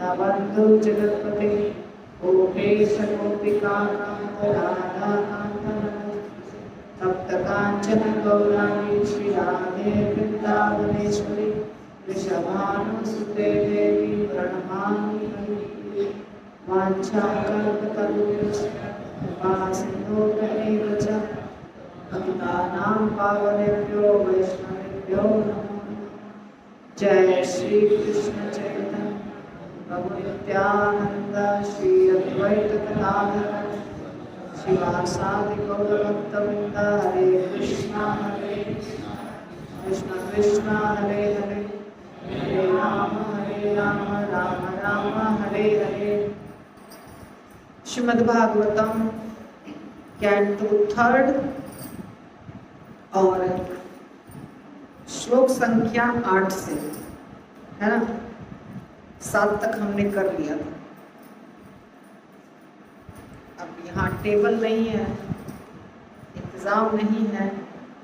दीनबन्धु जगत्पते गोपेश गोपिकान्त राधाकान्त तप्तकाञ्चन गौराङ्गी श्रीराधे वृन्दावनेश्वरी वृषभानुसुते देवी प्रणमामि हरिप्रिये वाञ्छाकल्पतरुभ्यश्च कृपासिन्धुभ्येव च पतितानां पावनेभ्यो वैष्णवेभ्यो नमो नमः। जय श्री कृष्ण चैतन्य प्रभु नित्यानंद श्री अद्वैत गदाधर शिवासादि गौरभक्तवृंद हरे कृष्ण कृष्ण कृष्ण हरे हरे हरे राम राम राम हरे हरे। श्रीमद्भागवतम कैंटो 3 और श्लोक संख्या 8 से है ना 7 तक हमने कर लिया था। अब यहाँ टेबल नहीं है, इंतजाम नहीं है,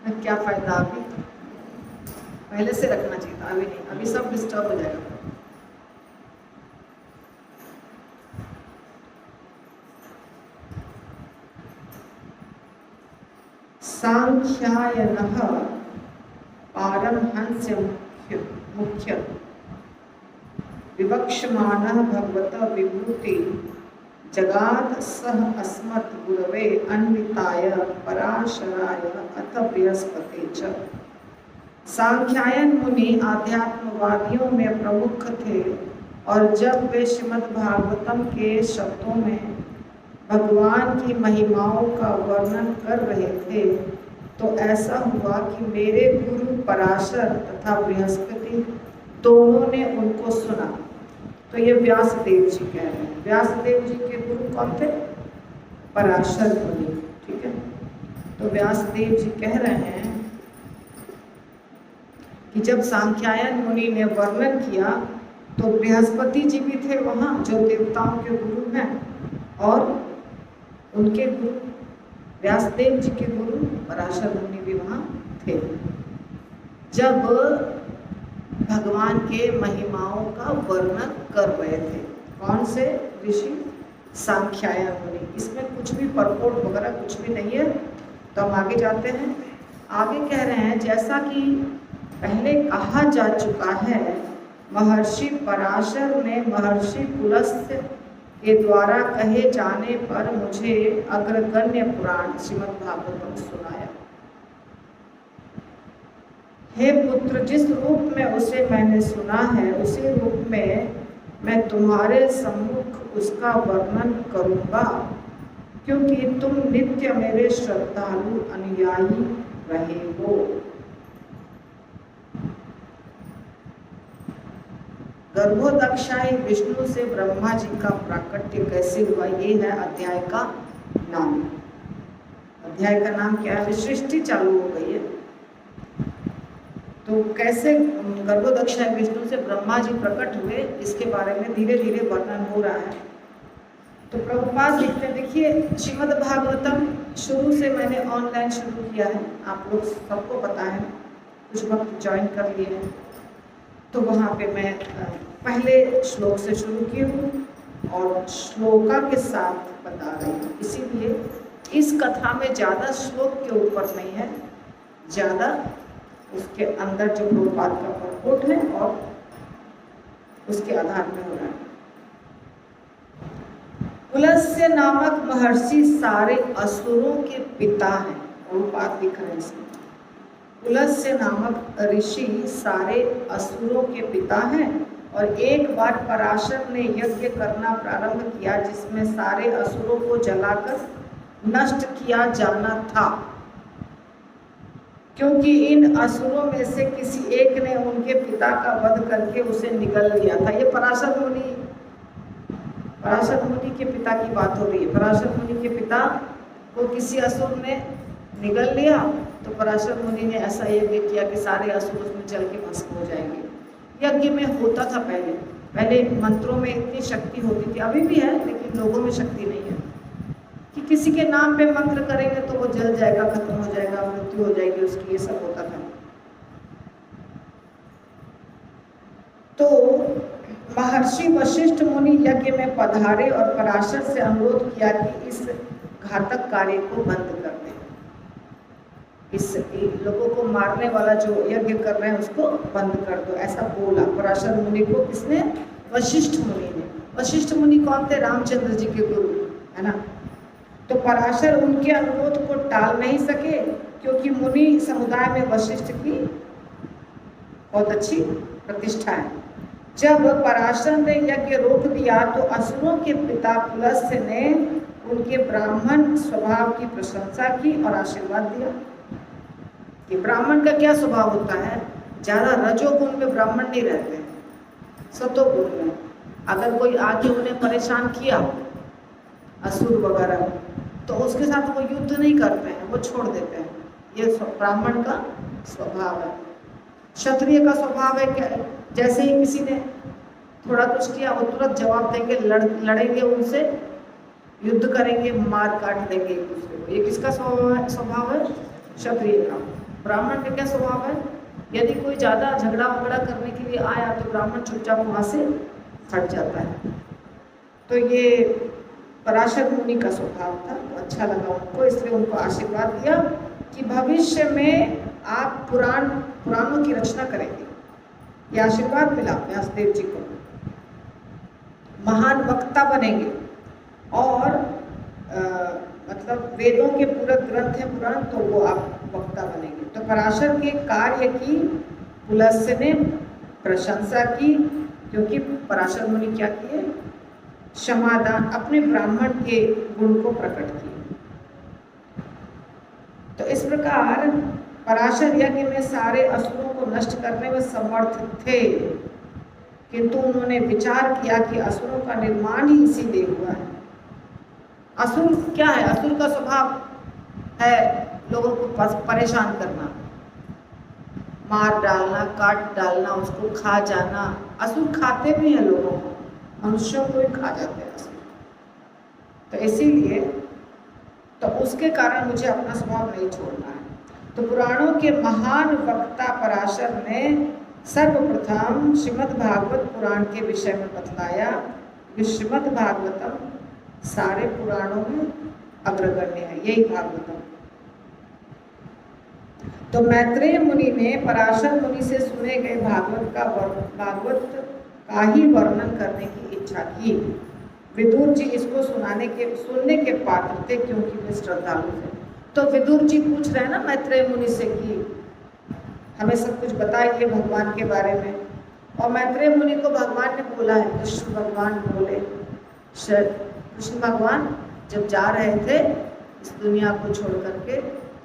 क्या फायदा। अभी पहले से रखना चाहिए था, अभी नहीं, अभी सब डिस्टर्ब हो जाएगा। सांख्यायनः पारमहंस्य मुख्य विवक्षमाणः भगवतः विभूति जगाद सह अस्मत् गुरवे अन्विताय पराशराय अथ बृहस्पते च। सांख्यायन मुनि आध्यात्मवादियों में प्रमुख थे और जब वे श्रीमद्भागवतम के शब्दों में भगवान की महिमाओं का वर्णन कर रहे थे तो ऐसा हुआ कि मेरे गुरु पराशर तथा बृहस्पति दोनों ने उनको सुना। तो ये व्यासदेव जी कह रहे हैं। व्यासदेव जी के गुरु कौन थे? पराशर मुनि। ठीक है, तो व्यासदेव जी कह रहे हैं कि जब सांख्यायन मुनि ने वर्णन किया तो बृहस्पति जी भी थे वहाँ, जो देवताओं के गुरु हैं, और उनके गुरु व्यासदेव जी के गुरु पराशर मुनि भी वहाँ थे जब भगवान के महिमाओं का वर्णन कर रहे थे। कौन से ऋषि? सांख्यायन मुनि। इसमें कुछ भी परपोट वगैरह कुछ भी नहीं है। तो हम आगे जाते हैं। आगे कह रहे हैं, जैसा कि पहले कहा जा चुका है, महर्षि पराशर ने महर्षि पुलस्त्य के द्वारा कहे जाने पर मुझे अग्रगण्य पुराण श्रीमद्भागवतम सुनाया। हे पुत्र, जिस रूप में उसे मैंने सुना है उसी रूप में मैं तुम्हारे सम्मुख उसका वर्णन करूंगा, क्योंकि तुम नित्य मेरे श्रद्धालु अनुयायी रहे हो। गर्भोदक्षाई विष्णु से ब्रह्मा जी का प्राकट्य कैसे हुआ, ये है अध्याय का नाम। अध्याय का नाम क्या है? सृष्टि चालू हो गई है, तो कैसे गर्भोदक्षाई विष्णु से ब्रह्मा जी प्रकट हुए, इसके बारे में धीरे धीरे वर्णन हो रहा है। तो प्रभुपाद लिखते हैं, देखिए श्रीमद्भागवतम शुरू से मैंने ऑनलाइन शुरू किया है, आप लोग सबको पता है, कुछ वक्त ज्वाइन कर लिए हैं। तो वहाँ पे मैं पहले श्लोक से शुरू की हूँ और श्लोका के साथ बता रही हूँ। इसीलिए इस कथा में ज़्यादा श्लोक के ऊपर नहीं है, ज़्यादा उसके अंदर जो प्रभुपाद का परपोट है और उसके आधार में हो रहा है। पुलस्त्य नामक महर्षि सारे असुरों के पिता हैं। प्रभुपाद लिख रहे हैं इसमें, पुलस्त्य नामक ऋषि सारे असुरों के पिता हैं और एक बार पराशर ने यज्ञ करना प्रारंभ किया जिसमें सारे असुरों को जलाकर नष्ट किया जाना था, क्योंकि इन असुरों में से किसी एक ने उनके पिता का वध करके उसे निगल लिया था। ये पराशर मुनि के पिता की बात हो रही है। पराशर मुनि के पिता को किसी असुर ने निगल लिया, तो पराशर मुनि ने ऐसा यज्ञ किया कि सारे असुर उसमें जल के भस्म हो जाएंगे। यज्ञ में होता था पहले मंत्रों में इतनी शक्ति होती थी, अभी भी है लेकिन लोगों में शक्ति नहीं है कि किसी के नाम पे मंत्र करेंगे तो वो जल जाएगा, खत्म हो जाएगा, मृत्यु हो जाएगी उसकी, ये सब होता था। तो महर्षि वशिष्ठ मुनि यज्ञ में पधारे और पराशर से अनुरोध किया कि इस घातक कार्य को बंद कर दे। इस लोगों को मारने वाला जो यज्ञ कर रहे हैं उसको बंद कर दो, ऐसा बोला पराशर मुनि को। किसने? वशिष्ठ मुनि ने। वशिष्ठ मुनि कौन थे? रामचंद्र जी के गुरु, है ना। तो पराशर उनके अनुरोध को टाल नहीं सके, क्योंकि मुनि समुदाय में वशिष्ठ की बहुत अच्छी प्रतिष्ठा है। जब पराशर ने यज्ञ रोक दिया तो असुरों के पिता पुलस्त्य ने उनके ब्राह्मण स्वभाव की प्रशंसा की और आशीर्वाद दिया। कि ब्राह्मण का क्या स्वभाव होता है? ज्यादा रजोगुण में ब्राह्मण नहीं रहते, सतोगुण में। अगर कोई आगे उन्हें परेशान किया, असुर वगैरह, तो उसके साथ वो युद्ध नहीं करते हैं, वो छोड़ देते हैं। ये ब्राह्मण का स्वभाव है। क्षत्रिय का स्वभाव है क्या? जैसे ही किसी ने थोड़ा कुछ किया वो तुरंत जवाब देंगे, लड़ेंगे उनसे, युद्ध करेंगे, मार काट देंगे एक दूसरे को। ये किसका स्वभाव है? क्षत्रिय का। ब्राह्मण का क्या स्वभाव है? यदि कोई ज्यादा झगड़ा वगड़ा करने के लिए आया तो ब्राह्मण चुपचाप वहां से हट जाता है। तो ये पराशर मुनि का स्वभाव था, तो अच्छा लगा उनको, इसलिए उनको आशीर्वाद दिया कि भविष्य में आप पुराणों की रचना करेंगे। ये आशीर्वाद मिला व्यासदेव जी को। महान वक्ता बनेंगे और मतलब वेदों के पूरे ग्रंथ है पुराण, तो वो आप वक्ता बनेंगे। तो पराशर के कार्य की पुलस्त्य ने प्रशंसा की, क्योंकि पराशर मुनि क्या किए? क्षमादान, अपने ब्राह्मण के गुण को प्रकट किए। तो इस प्रकार पराशर यज्ञ में सारे असुरों को नष्ट करने में समर्थ थे, किंतु उन्होंने विचार किया कि असुरों का निर्माण ही इसीलिए हुआ है। असुर क्या है? असुर का स्वभाव है लोगों को परेशान करना, मार डालना, काट डालना, उसको खा जाना। असुर खाते भी हैं लोगों को, मनुष्यों को भी खा जाते हैं असुर। तो इसीलिए तो उसके कारण मुझे अपना स्वभाव नहीं छोड़ना है। तो पुराणों के महान वक्ता पराशर ने सर्वप्रथम श्रीमद् भागवत पुराण के विषय में बतलाया। श्रीमद् भागवतम सारे पुराणों में अग्रगण्य है, यही भागवतम। तो मैत्रेय मुनि ने पराशर मुनि से सुने गए भागवत का ही वर्णन करने की इच्छा की। विदुर जी इसको सुनने के पात्र थे, क्योंकि वे श्रद्धालु थे। तो विदुर जी पूछ रहे हैं ना मैत्रेय मुनि से कि हमें सब कुछ बताइए भगवान के बारे में। और मैत्रेय मुनि को भगवान ने बोला है, कृष्ण भगवान बोले, कृष्ण भगवान जब जा रहे थे इस दुनिया को छोड़ करके,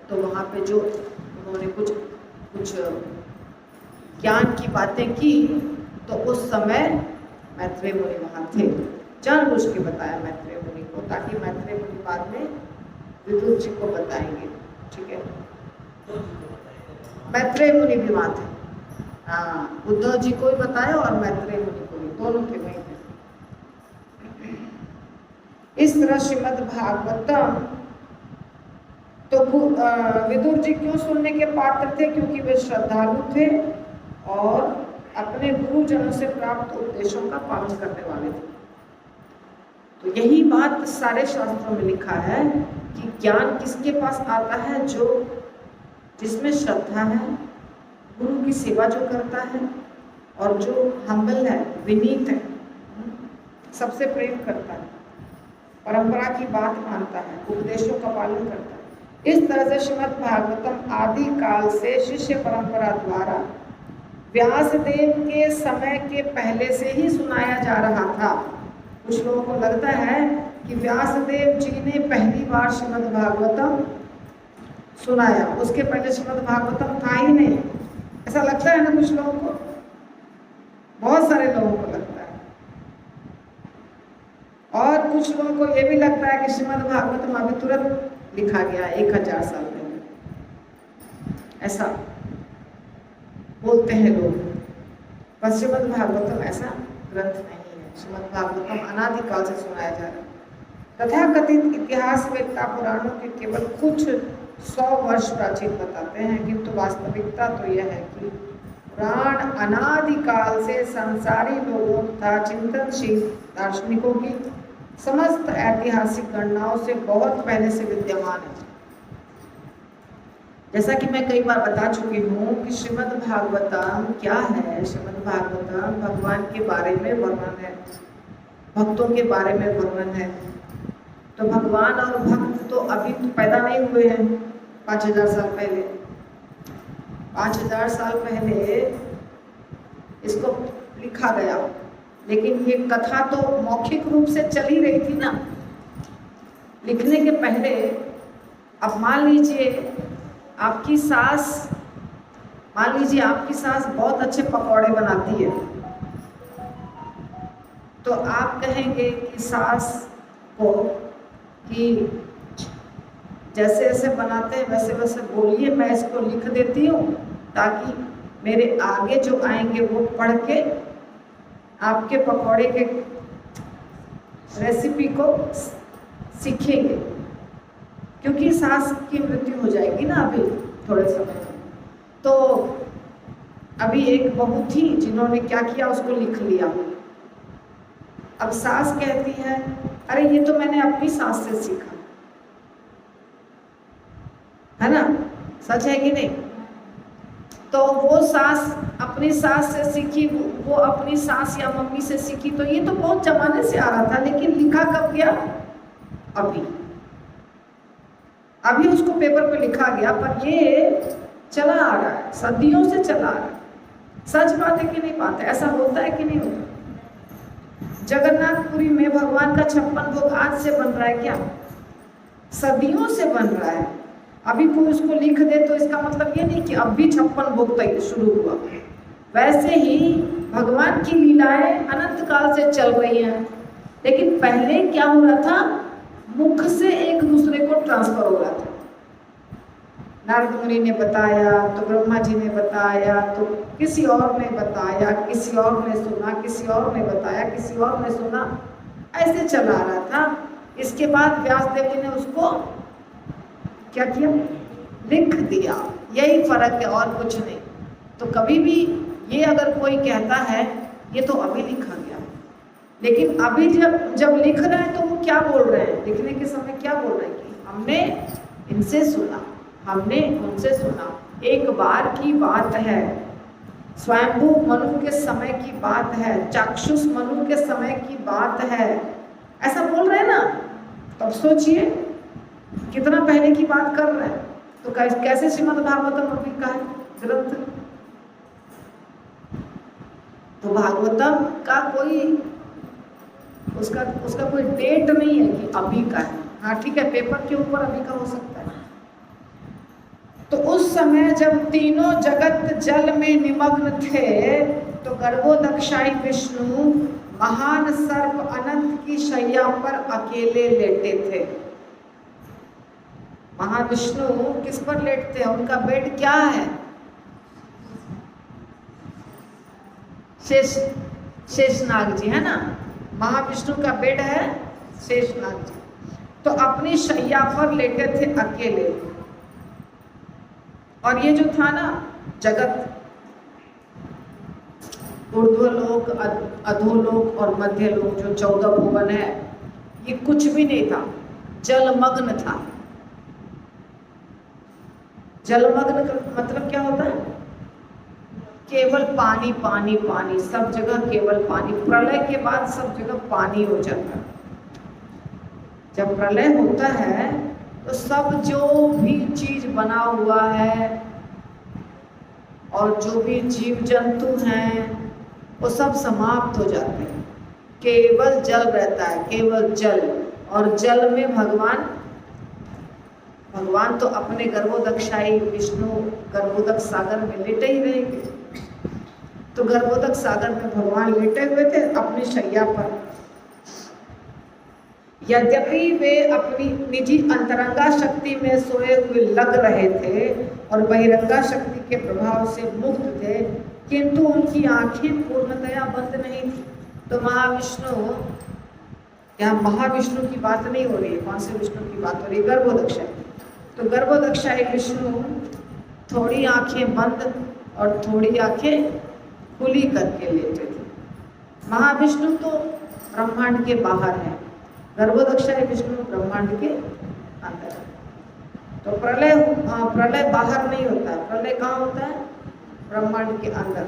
तो वहाँ पे जो उन्होंने कुछ ज्ञान की बातें की, तो उस समय मैत्रेय मुनि वहाँ थे। जानबूझ के बताया मैत्रेय मुनि को, ताकि मैत्रेय मुनि बाद में विदुर जी को बताएंगे। ठीक है, मैत्रेय मुनि भी वहाँ थे। हाँ, उद्धव जी को भी बताया और मैत्रेय मुनि को भी, दोनों के वहीं थे। इस तरह श्रीमद् भागवतम तो विदुर जी क्यों सुनने के पात्र थे? क्योंकि वे श्रद्धालु थे और अपने गुरुजनों से प्राप्त उपदेशों का पालन करने वाले थे। तो यही बात सारे शास्त्रों में लिखा है कि ज्ञान किसके पास आता है? जिसमें श्रद्धा है, गुरु की सेवा जो करता है और जो हम्बल है, विनीत है, सबसे प्रेम करता है, परंपरा की बात मानता है, उपदेशों का पालन करता है। इस तरह से श्रीमद् भागवतम आदि काल से शिष्य परंपरा द्वारा व्यासदेव के समय के पहले से ही सुनाया जा रहा था। कुछ लोगों को लगता है कि व्यासदेव जी ने पहली बार श्रीमद् भागवतम सुनाया, उसके पहले श्रीमद् भागवतम था ही नहीं। ऐसा लगता है ना कुछ लोगों को, बहुत सारे लोगों को लगता है। और कुछ लोगों को ये भी लगता है कि श्रीमद् भागवतम अभी तुरंत लिखा गया 1000 साल पहले, ऐसा बोलते हैं लोग। पर श्रीमद् भागवतम ऐसा ग्रंथ नहीं है। श्रीमद् भागवतम अनादिकाल से सुनाया जा रहा है। तथाकथित इतिहासवेत्ता पुराणों के केवल कुछ 100 वर्ष प्राचीन बताते हैं, किंतु वास्तविकता तो यह है कि पुराण अनादिकाल से संसारी लोगों तथा चिंतनशील दार्शनिकों की समस्त ऐतिहासिक गणनाओं से बहुत पहले से विद्यमान है। जैसा कि मैं कई बार बता चुकी हूँ कि श्रीमद् भागवतम क्या है। श्रीमद् भागवतम भगवान के बारे में वर्णन है, भक्तों के बारे में वर्णन है। तो भगवान और भक्त तो अभी तो पैदा नहीं हुए हैं 5000 साल पहले। 5000 साल पहले इसको लिखा गया, लेकिन ये कथा तो मौखिक रूप से चल ही रही थी ना लिखने के पहले। अब मान लीजिए आपकी सास बहुत अच्छे पकौड़े बनाती है, तो आप कहेंगे कि सास को कि जैसे जैसे बनाते हैं वैसे वैसे बोलिए, मैं इसको लिख देती हूँ ताकि मेरे आगे जो आएंगे वो पढ़ के आपके पकौड़े के रेसिपी को सीखेंगे, क्योंकि सास की मृत्यु हो जाएगी ना अभी थोड़े समय में। तो अभी एक बहू थी जिन्होंने क्या किया, उसको लिख लिया। अब सास कहती है अरे ये तो मैंने अपनी सास से सीखा, है ना, सच है कि नहीं। तो वो सास अपनी सास से सीखी, वो अपनी सास या मम्मी से सीखी, तो ये तो बहुत जमाने से आ रहा था, लेकिन लिखा कब गया? अभी उसको पेपर पे लिखा गया, पर ये चला आ रहा है, सदियों से चला आ रहा है। सच बात है कि नहीं बात है? ऐसा होता है कि नहीं होता? जगन्नाथपुरी में भगवान का 56 भोग आज से बन रहा है क्या? सदियों से बन रहा है। अभी कोई उसको लिख दे तो इसका मतलब ये नहीं कि अब भी 56 भोग तक शुरू हुआ। वैसे ही भगवान की लीलाएं अनंत काल से चल रही हैं, लेकिन पहले क्या हो रहा था, मुख से एक दूसरे को ट्रांसफर हो रहा था। नारद मुनि ने बताया तो ब्रह्मा जी ने बताया, तो किसी और ने बताया, किसी और ने सुना, किसी और ने बताया, किसी और ने सुना, ऐसे चला आ रहा था। इसके बाद व्यास देव जी ने उसको क्या किया, लिख दिया। यही फर्क है और कुछ नहीं। तो कभी भी ये अगर कोई कहता है ये तो अभी लिखा गया, लेकिन अभी जब लिख रहे हैं तो वो क्या बोल रहे हैं, लिखने के समय क्या बोल रहे हैं कि हमने इनसे सुना, हमने उनसे सुना। एक बार की बात है, स्वयंभू मनु के समय की बात है, चाक्षुष मनु के समय की बात है, ऐसा बोल रहे हैं ना। तब सोचिए कितना पहले की बात कर रहे हैं। तो कैसे श्रीमद् भागवतम अभी का है ग्रंथ। तो भागवतम का कोई उसका कोई डेट नहीं है कि अभी का है। हाँ ठीक है, पेपर के ऊपर अभी का हो सकता है। तो उस समय जब तीनों जगत जल में निमग्न थे, तो गर्भोदक्षाई विष्णु महान सर्प अनंत की शैया पर अकेले लेटे थे। महाविष्णु किस पर लेटते हैं? उनका बेड क्या है? शेषनाग जी, है ना। महाविष्णु का बेड है शेषनाग जी। तो अपनी शैया पर लेटे थे अकेले। और ये जो था ना जगत, ऊर्ध्वलोक, अधोलोक और मध्यलोक, जो 14 भुवन है, ये कुछ भी नहीं था, जलमग्न था। जलमग्न का मतलब क्या होता है? केवल पानी पानी पानी, सब जगह केवल पानी। प्रलय के बाद सब जगह पानी हो जाता है। जब प्रलय होता है तो सब जो भी चीज बना हुआ है और जो भी जीव जंतु हैं वो सब समाप्त हो जाते हैं, केवल जल रहता है, केवल जल। और जल में भगवान तो अपने गर्भोदक्षाई विष्णु गर्भोदक सागर में लेटे ही रहेंगे। तो गर्भोदक सागर में भगवान लेटे हुए थे अपनी शैया पर। यद्यपि वे अपनी निजी अंतरंगा शक्ति में सोए हुए लग रहे थे और बहिरंगा शक्ति के प्रभाव से मुक्त थे, किंतु उनकी आंखें पूर्णतया बंद नहीं थी। तो महाविष्णु, यहाँ महाविष्णु की बात नहीं हो रही है, कौन से विष्णु की बात हो रही है? गर्भोदक्षाई। तो गर्भोदक्षाई विष्णु थोड़ी आंखें बंद और थोड़ी आंखें खुली करके लेटे थे। महाविष्णु तो ब्रह्मांड के बाहर है, गर्भोदक्षाय विष्णु ब्रह्मांड के अंदर है। तो प्रलय बाहर नहीं होता है, प्रलय कहाँ होता है? ब्रह्मांड के अंदर।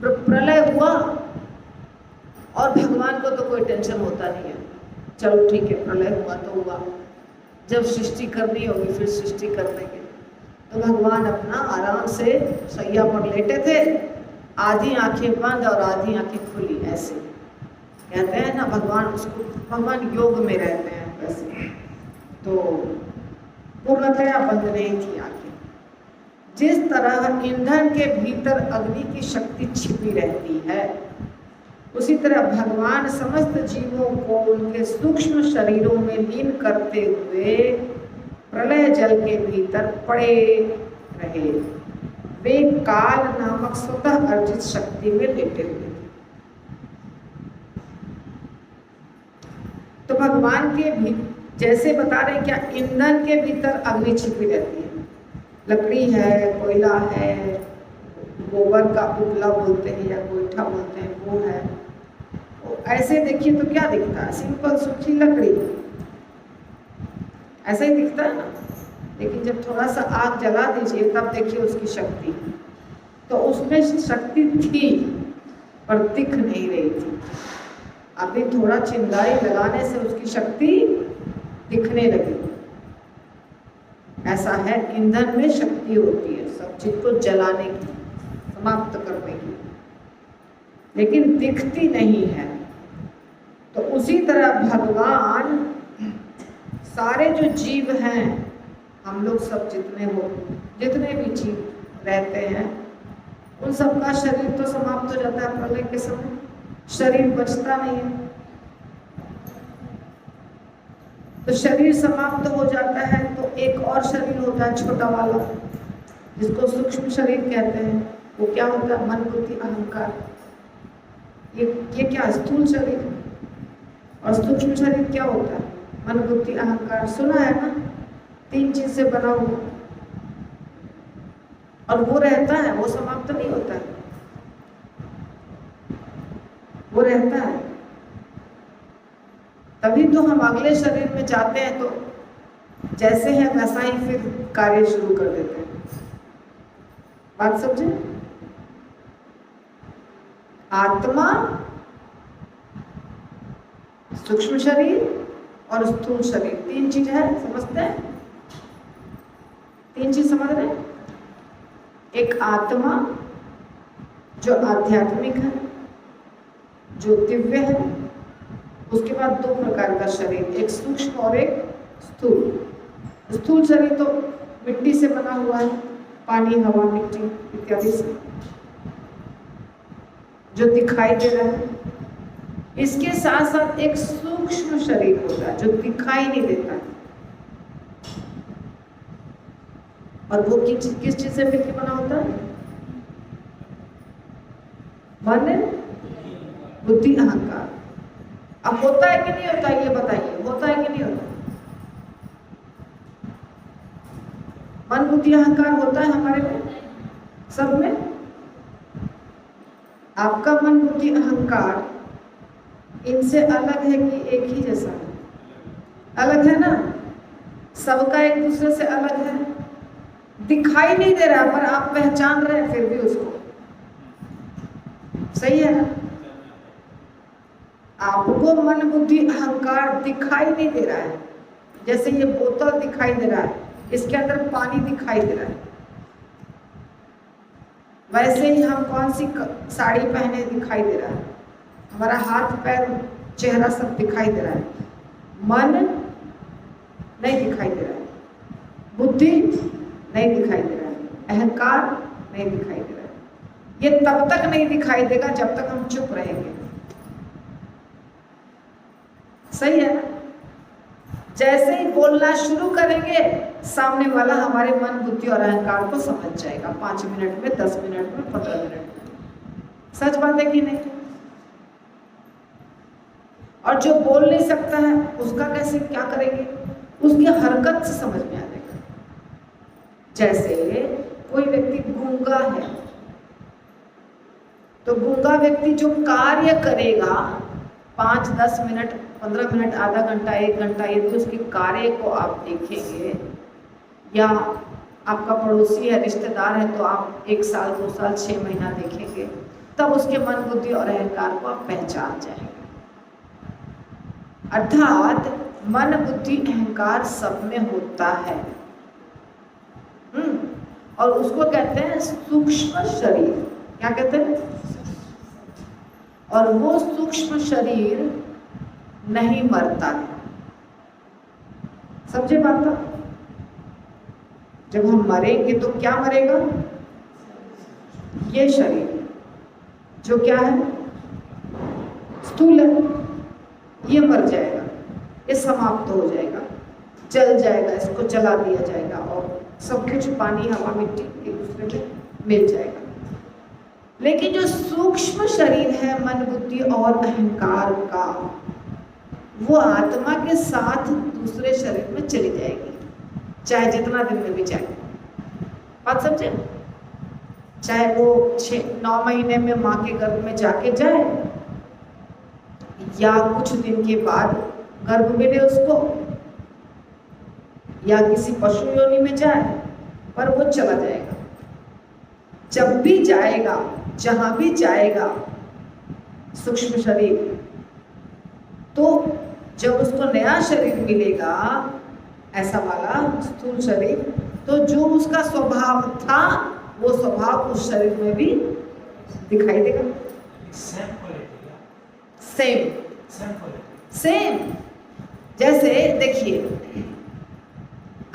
प्रलय हुआ और भगवान को तो कोई टेंशन होता नहीं है, चलो ठीक है प्रलय हुआ तो हुआ, जब सृष्टि करनी होगी फिर सृष्टि कर देंगे। तो भगवान अपना आराम से सैया पर लेटे थे, आधी आंखें बंद और आधी आंखें खुली, ऐसे कहते हैं ना भगवान, उसको भगवान योग में रहते हैं वैसे। तो पूर्णतया बंद नहीं थी आंखें। जिस तरह ईंधन के भीतर अग्नि की शक्ति छिपी रहती है, उसी तरह भगवान समस्त जीवों को उनके सूक्ष्म शरीरों में लीन करते हुए प्रलय जल के भीतर पड़े रहे। वे काल नामक स्वतः अर्जित शक्ति में लेटे हुए थे। तो भगवान के भी जैसे बता रहे क्या, ईंधन के भीतर अग्नि छिपी रहती है, लकड़ी है, कोयला है, गोबर का उपला बोलते हैं या गोईठा बोलते हैं, वो है। तो ऐसे देखिए तो क्या दिखता है? सिंपल सूखी लकड़ी, ऐसा ही दिखता है ना। लेकिन जब थोड़ा सा आग जला दीजिए तब देखिए उसकी शक्ति। तो उसमें शक्ति थी पर दिख नहीं रही थी। अभी थोड़ा चिंगारी लगाने से उसकी शक्ति दिखने लगी। ऐसा है, ईंधन में शक्ति होती है सब चीज को जलाने की, समाप्त करने की, लेकिन दिखती नहीं है। तो उसी तरह भगवान सारे जो जीव हैं, हम लोग सब जितने भी जीव रहते हैं, उन सबका शरीर तो समाप्त हो जाता है प्रलय के समय, शरीर बचता नहीं है। तो शरीर समाप्त हो जाता है तो एक और शरीर होता है छोटा वाला, जिसको सूक्ष्म शरीर कहते हैं। वो क्या होता है? मन बुद्धि अहंकार। ये क्या? स्थूल शरीर। और सूक्ष्म शरीर क्या होता है? मन बुद्धि अहंकार। सुना है ना, 3 चीज से बना हुआ, और वो रहता है, वो समाप्त नहीं होता है, वो रहता है। तभी तो हम अगले शरीर में जाते हैं तो जैसे है वैसा ही फिर कार्य शुरू कर देते हैं। बात समझे? आत्मा, सूक्ष्म शरीर और स्थूल शरीर, 3 चीज है, समझते हैं? 3 चीज समझ रहे हैं? एक आत्मा जो आध्यात्मिक है, जो दिव्य है। उसके बाद 2 प्रकार का शरीर, एक सूक्ष्म और एक स्थूल। स्थूल शरीर तो मिट्टी से बना हुआ है, पानी, हवा, मिट्टी इत्यादि से, जो दिखाई दे रहा है। इसके साथ साथ एक सूक्ष्म शरीर होता है जो दिखाई नहीं देता है, और वो किस चीज से मिलकर बना होता है? मन बुद्धि अहंकार। अब होता है कि नहीं होता, ये बताइए, होता है कि नहीं होता? मन बुद्धि अहंकार होता है हमारे में, सब में। आपका मन बुद्धि अहंकार इनसे अलग है कि एक ही जैसा है? अलग है ना। सबका एक दूसरे से अलग है, दिखाई नहीं दे रहा पर आप पहचान रहे हैं फिर भी उसको। सही है ना? आपको मन बुद्धि अहंकार दिखाई नहीं दे रहा है। जैसे ये बोतल दिखाई दे रहा है, इसके अंदर पानी दिखाई दे रहा है, वैसे ही हम कौन सी साड़ी पहने दिखाई दे रहा है, हमारा हाथ पैर चेहरा सब दिखाई दे रहा है। मन नहीं दिखाई दे रहा है, बुद्धि नहीं दिखाई दे रहा है, अहंकार नहीं दिखाई दे रहा है। ये तब तक नहीं दिखाई देगा जब तक हम चुप रहेंगे। सही है ना? जैसे ही बोलना शुरू करेंगे, सामने वाला हमारे मन बुद्धि और अहंकार को समझ जाएगा, 5 मिनट में, 10 मिनट में, 15 मिनट में। सच बात है कि नहीं? और जो बोल नहीं सकता है उसका कैसे क्या करेंगे? उसकी हरकत से समझ में आ जाएगा। जैसे कोई व्यक्ति गूंगा है, तो गूंगा व्यक्ति जो कार्य करेगा 5-10 मिनट, 15 मिनट, आधा घंटा, 1 घंटा, यदि उसके कार्य को आप देखेंगे, या आपका पड़ोसी है, रिश्तेदार है, तो आप 1 साल, 2 साल, 6 महीना देखेंगे, तब उसके मन, बुद्धि और अहंकार को आप पहचान जाएंगे। अर्थात मन, बुद्धि, अहंकार सब में होता है। और उसको कहते हैं सूक्ष्म शरीर। क्या कहते हैं? और वो सूक्ष्म शरीर नहीं मरता है। समझे बात? जब हम मरेंगे तो क्या मरेगा? ये शरीर जो क्या है, स्थूल है, ये मर जाएगा, ये समाप्त हो जाएगा, जल जाएगा, इसको जला दिया जाएगा और सब कुछ, पानी, हवा, मिट्टी एक दूसरे में मिल जाएगा। लेकिन जो सूक्ष्म शरीर है मन, बुद्धि और अहंकार का, वो आत्मा के साथ दूसरे शरीर में चली जाएगी, चाहे जितना दिन में भी जाए। बात समझे? चाहे वो 6-9 महीने में माँ के गर्भ में जाके जाए, या कुछ दिन के बाद गर्भ मिले उसको, या किसी पशु योनि में जाए, पर वो चला जाएगा। जब भी जाएगा, जहां भी जाएगा सूक्ष्म शरीर, तो जब उसको नया शरीर मिलेगा, ऐसा वाला स्थूल शरीर, तो जो उसका स्वभाव था वो स्वभाव उस शरीर में भी दिखाई देगा। सेम। जैसे देखिए,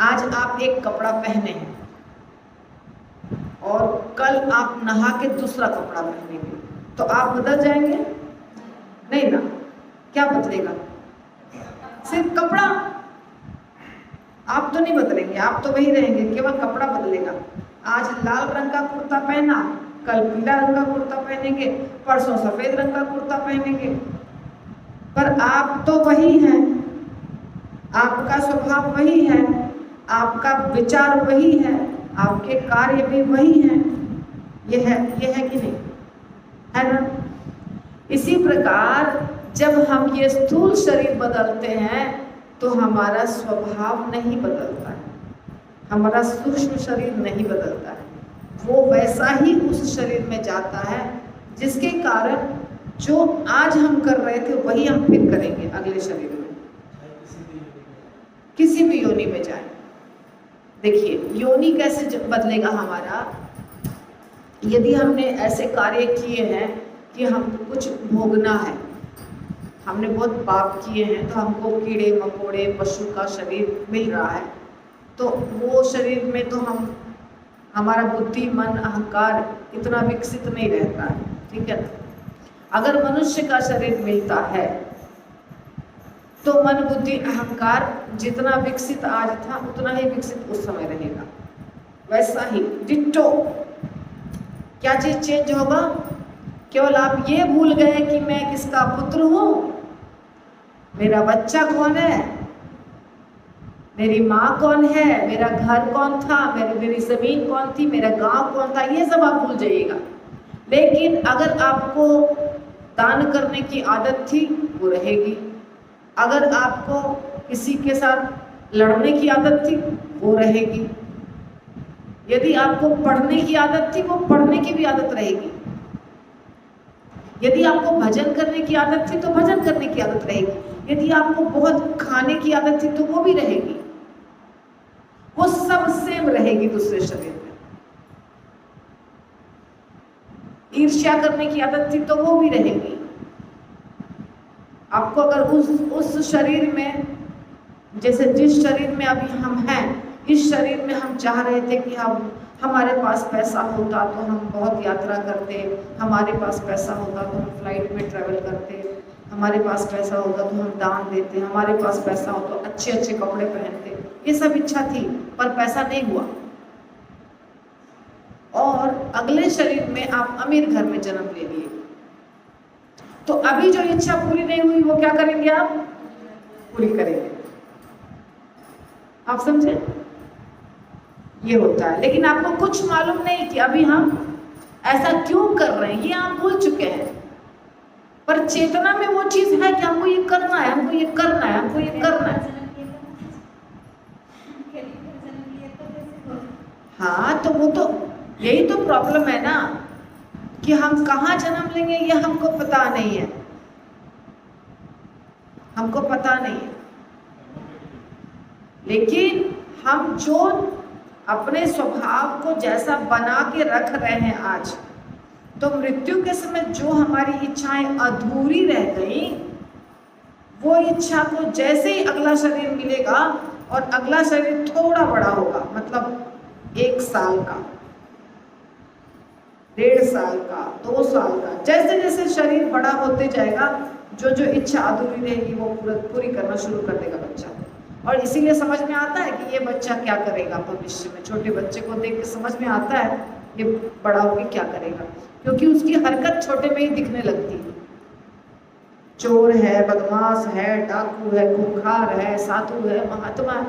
आज आप एक कपड़ा पहने हैं और कल आप नहा के दूसरा कपड़ा पहनेंगे, तो आप बदल जाएंगे? नहीं ना। क्या बदलेगा? सिर्फ कपड़ा। आप तो नहीं बदलेंगे, आप तो वही रहेंगे, केवल कपड़ा बदलेगा। आज लाल रंग का कुर्ता पहना, कल पीला रंग का कुर्ता पहनेंगे, परसों सफेद रंग का कुर्ता पहनेंगे, पर आप तो वही हैं, आपका स्वभाव वही है, आपका विचार वही है, आपके कार्य भी वही हैं। ये है कि नहीं? है ना? इसी प्रकार जब हम ये स्थूल शरीर बदलते हैं तो हमारा स्वभाव नहीं बदलता है, हमारा सूक्ष्म शरीर नहीं बदलता है, वो वैसा ही उस शरीर में जाता है, जिसके कारण जो आज हम कर रहे थे वही हम फिर करेंगे अगले शरीर में, किसी भी योनि में जाए। देखिए, योनि कैसे बदलेगा हमारा? यदि हमने ऐसे कार्य किए हैं कि हम कुछ भोगना है, हमने बहुत पाप किए हैं, तो हमको कीड़े मकोड़े पशु का शरीर मिल रहा है, तो वो शरीर में तो हमारा बुद्धि, मन, अहंकार इतना विकसित नहीं रहता है, ठीक है ना? अगर मनुष्य का शरीर मिलता है तो मन, बुद्धि, अहंकार जितना विकसित आज था उतना ही विकसित उस समय रहेगा, वैसा ही डिट्टो। क्या चीज चेंज होगा? केवल आप ये भूल गए कि मैं किसका पुत्र हूं, मेरा बच्चा कौन है, मेरी माँ कौन है, मेरा घर कौन था, मेरी जमीन कौन थी, मेरा गांव कौन था, ये सब आप भूल जाइएगा। लेकिन अगर आपको दान करने की आदत थी वो रहेगी, अगर आपको किसी के साथ लड़ने की आदत थी वो रहेगी, यदि आपको पढ़ने की आदत थी वो पढ़ने की भी आदत रहेगी, यदि आपको भजन करने की आदत थी तो भजन करने की आदत रहेगी, यदि आपको बहुत खाने की आदत थी तो वो भी रहेगी, वो सब सेम रहेगी दूसरे शरीर में। ईर्ष्या करने की आदत थी तो वो भी रहेगी। आपको अगर उस शरीर में, जैसे जिस शरीर में अभी हम हैं, इस शरीर में हम चाह रहे थे कि हमारे पास पैसा होता तो हम बहुत यात्रा करते, हमारे पास पैसा होता तो हम फ्लाइट में ट्रैवल करते, हमारे पास पैसा होता तो हम दान देते, हमारे पास पैसा हो तो अच्छे अच्छे कपड़े पहनते, ये सब इच्छा थी, पर पैसा नहीं हुआ। और अगले शरीर में आप अमीर घर में जन्म ले लिए, तो अभी जो इच्छा पूरी नहीं हुई वो क्या करेंगे? आप पूरी करेंगे। आप समझे? ये होता है। लेकिन आपको कुछ मालूम नहीं कि अभी हम ऐसा क्यों कर रहे हैं, ये आप भूल चुके हैं। पर चेतना में वो चीज है कि हमको ये करना है, हमको ये करना है, हमको ये करना है। हाँ, तो वो तो यही तो प्रॉब्लम है ना कि हम कहाँ जन्म लेंगे ये हमको पता नहीं है, हमको पता नहीं है। लेकिन हम जो अपने स्वभाव को जैसा बना के रख रहे हैं आज, तो मृत्यु के समय जो हमारी इच्छाएं अधूरी रह गई, वो इच्छा को जैसे ही अगला शरीर मिलेगा और अगला शरीर थोड़ा बड़ा होगा, मतलब 1 साल का, 1.5 साल का, 2 साल का, जैसे जैसे शरीर बड़ा होते जाएगा, जो जो इच्छा अधूरी रहेगी वो पूरी करना शुरू कर देगा बच्चा। और इसीलिए समझ में आता है कि ये बच्चा क्या करेगा भविष्य में। छोटे बच्चे को देख के समझ में आता है ये बड़ा होके क्या करेगा, क्योंकि उसकी हरकत छोटे में ही दिखने लगती है। चोर है, बदमाश है, डाकू है, खूंखार है, साधु है, महात्मा है,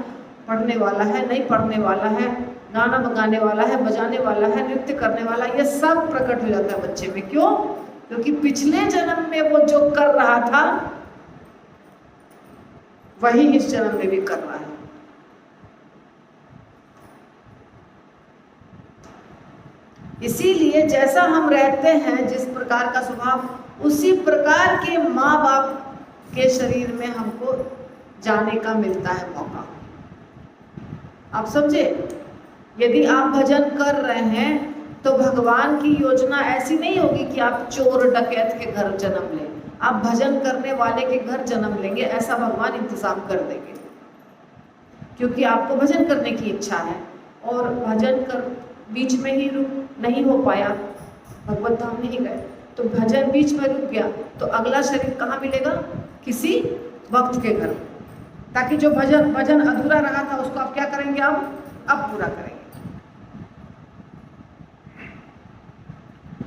पढ़ने वाला है, नहीं पढ़ने वाला है, गाना गाने वाला है, बजाने वाला है, नृत्य करने वाला, ये सब प्रकट हो जाता है बच्चे में। क्यों? क्योंकि पिछले जन्म में वो जो कर रहा था वही इस जन्म में भी कर रहा है। इसीलिए जैसा हम रहते हैं, जिस प्रकार का स्वभाव, उसी प्रकार के माँ बाप के शरीर में हमको जाने का मिलता है मौका। आप समझे? यदि आप भजन कर रहे हैं तो भगवान की योजना ऐसी नहीं होगी कि आप चोर डकैत के घर जन्म लें, आप भजन करने वाले के घर जन्म लेंगे, ऐसा भगवान इंतजाम कर देंगे। क्योंकि आपको भजन करने की इच्छा है और भजन कर बीच में ही रुक नहीं हो पाया, भगवत धाम नहीं गए, तो भजन बीच में रुक गया, तो अगला शरीर कहाँ मिलेगा? किसी भक्त के घर, ताकि जो भजन अधूरा रहा था उसको आप क्या करेंगे? अब पूरा करेंगे।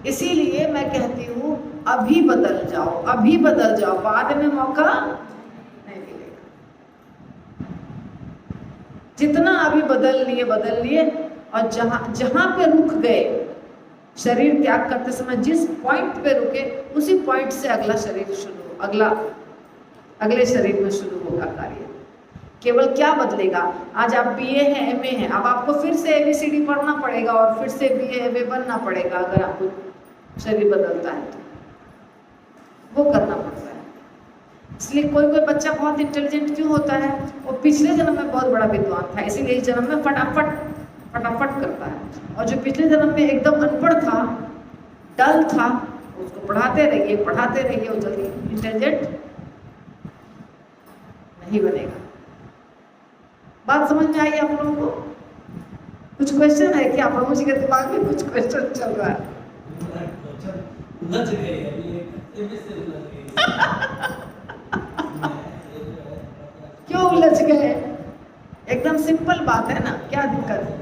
इसीलिए मैं कहती हूँ अभी बदल जाओ, अभी बदल जाओ, बाद में मौका नहीं मिलेगा। जितना अभी बदल लिए, और जहां पे रुक गए, शरीर त्याग करते समय जिस पॉइंट पे रुके, उसी पॉइंट से अगला शरीर शुरू, अगले शरीर में शुरू होगा कार्य। केवल क्या बदलेगा? आज आप BA हैं, MA हैं, अब आपको फिर से ABCD पढ़ना पड़ेगा और फिर से BA MA बनना पड़ेगा। अगर आपको शरीर बदलता है तो वो करना पड़ता है। इसलिए कोई बच्चा बहुत इंटेलिजेंट क्यों होता है? वो पिछले जन्म में बहुत बड़ा विद्वान था, इसीलिए इस जन्म में फटाफट करता है। और जो पिछले जन्म में एकदम अनपढ़ था, डल था, उसको पढ़ाते रहिए, वो जल्दी इंटेलिजेंट नहीं बनेगा। बात समझ में आई आप लोगों को? कुछ क्वेश्चन है क्या? प्रभु जी के दिमाग में कुछ क्वेश्चन चल रहा है? क्यों उलझ गए? एकदम सिंपल बात है ना, क्या दिक्कत है?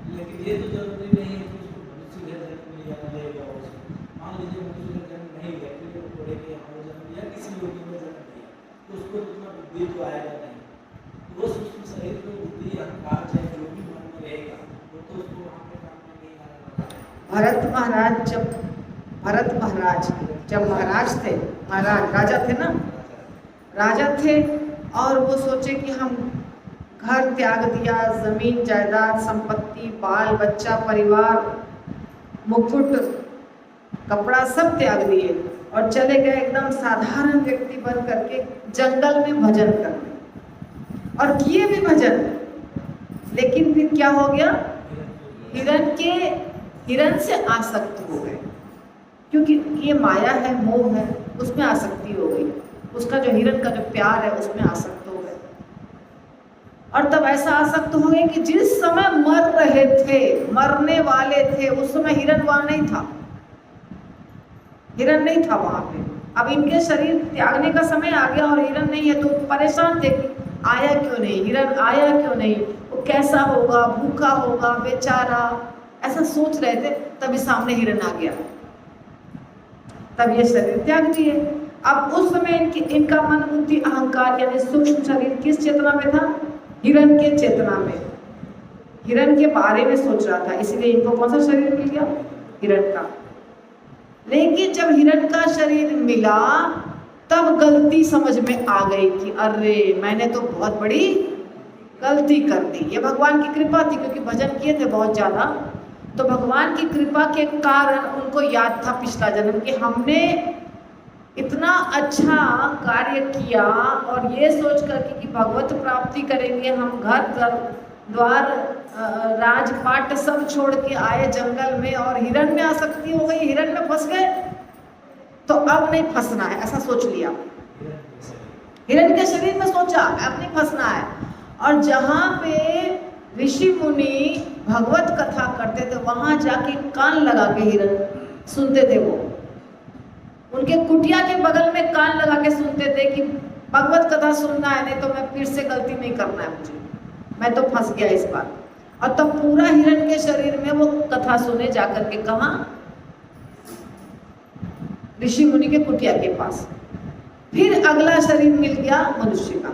लेकिन ये तो जरूरी नहीं है कि उसको भविष्य में जन्म लिया मान लीजिए मनुष्य का जन्म नहीं लिया, फिर वो पढ़ेंगे हमारा जन्म लिया, किसी योगी में जन्म लिया, तो उसको उतना बुद्धि तो आएगा नहीं। वो सूक्ष्म शरीर में बुद्धि, अहंकार चाहे जो भी मन में रहेगा, वो तो उसको वहाँ पे काम में नहीं आने वाला। भरत महाराज जब महाराज थे, राजा थे ना, राजा थे, और वो सोचे कि हम घर त्याग दिया, जमीन जायदाद, संपत्ति, बाल बच्चा, परिवार, मुकुट, कपड़ा सब त्याग दिए और चले गए एकदम साधारण व्यक्ति बन करके जंगल में भजन करने। और किए भी भजन, लेकिन फिर क्या हो गया? हिरण से आसक्त हो गए, क्योंकि ये माया है, मोह है, उसमें आसक्ति हो गई। उसका जो हिरण का जो प्यार है उसमें आसक्त हो गए। और तब ऐसा आसक्त हो गए कि जिस समय मर रहे थे, मरने वाले थे, उस समय हिरण वहां नहीं था, हिरण नहीं था वहां पे। अब इनके शरीर त्यागने का समय आ गया और हिरण नहीं है, तो परेशान थे कि आया क्यों नहीं, हिरण आया क्यों नहीं, वो कैसा होगा, भूखा होगा बेचारा, ऐसा सोच रहे थे। तभी सामने हिरण आ गया तब ये शरीर त्याग दिए। अब उस समय इनका मन बुद्धि अहंकार यानी सूक्ष्म शरीर किस चेतना में था? हिरण के चेतना में, हिरण के बारे में सोच रहा था, इसलिए इनको कौन सा शरीर मिल गया? हिरण का। लेकिन जब हिरण का शरीर मिला तब गलती समझ में आ गई कि अरे मैंने तो बहुत बड़ी गलती कर दी। ये भगवान की कृपा थी, क्योंकि भजन किए थे बहुत ज़्यादा, तो भगवान की कृपा के कारण उनको याद था पिछला जन्म कि हमने इतना अच्छा कार्य किया, और ये सोच करके कि भगवत प्राप्ति करेंगे, हम घर द्वार राजपाट सब छोड़ के आए जंगल में और हिरण में आसक्ति हो गई, हिरण में फंस गए, तो अब नहीं फंसना है, ऐसा सोच लिया। हिरण के शरीर में सोचा अब नहीं फंसना है। और जहाँ पे ऋषि मुनि भगवत कथा करते थे वहां जाके कान लगा के हिरण सुनते थे। वो उनके कुटिया के बगल में कान लगा के सुनते थे कि भगवत कथा सुनना है, नहीं तो मैं फिर से गलती नहीं करना है मुझे, मैं तो फंस गया इस बार। और तब पूरा हिरण के शरीर में वो कथा सुने जाकर के कहा? ऋषि मुनि के कुटिया के पास। फिर अगला शरीर मिल गया मनुष्य का,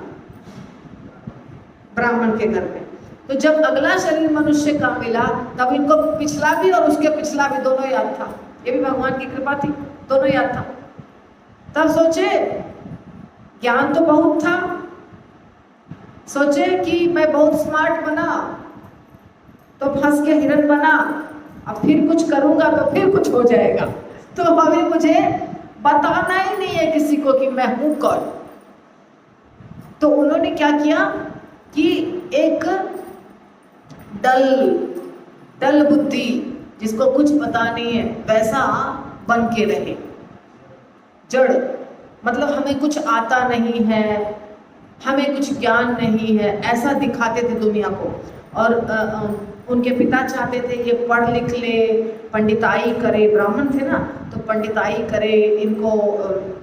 ब्राह्मण के घर में। तो जब अगला शरीर मनुष्य का मिला तब इनको पिछला भी और उसके पिछला भी दोनों याद था। ये भी भगवान की कृपा थी, दोनों याद था। तब सोचे ज्ञान तो बहुत था, सोचे कि मैं बहुत स्मार्ट बना तो फंस के हिरण बना, अब फिर कुछ करूंगा तो फिर कुछ हो जाएगा, तो अभी मुझे बताना ही नहीं है किसी को कि मैं हूं कौन। तो उन्होंने क्या किया कि एक डल बुद्धि, जिसको कुछ पता नहीं है वैसा बन के रहे, जड़, मतलब हमें कुछ आता नहीं है, हमें कुछ ज्ञान नहीं है, ऐसा दिखाते थे दुनिया को। और उनके पिता चाहते थे ये पढ़ लिख ले, पंडिताई करे, ब्राह्मण थे ना, तो पंडिताई करे, इनको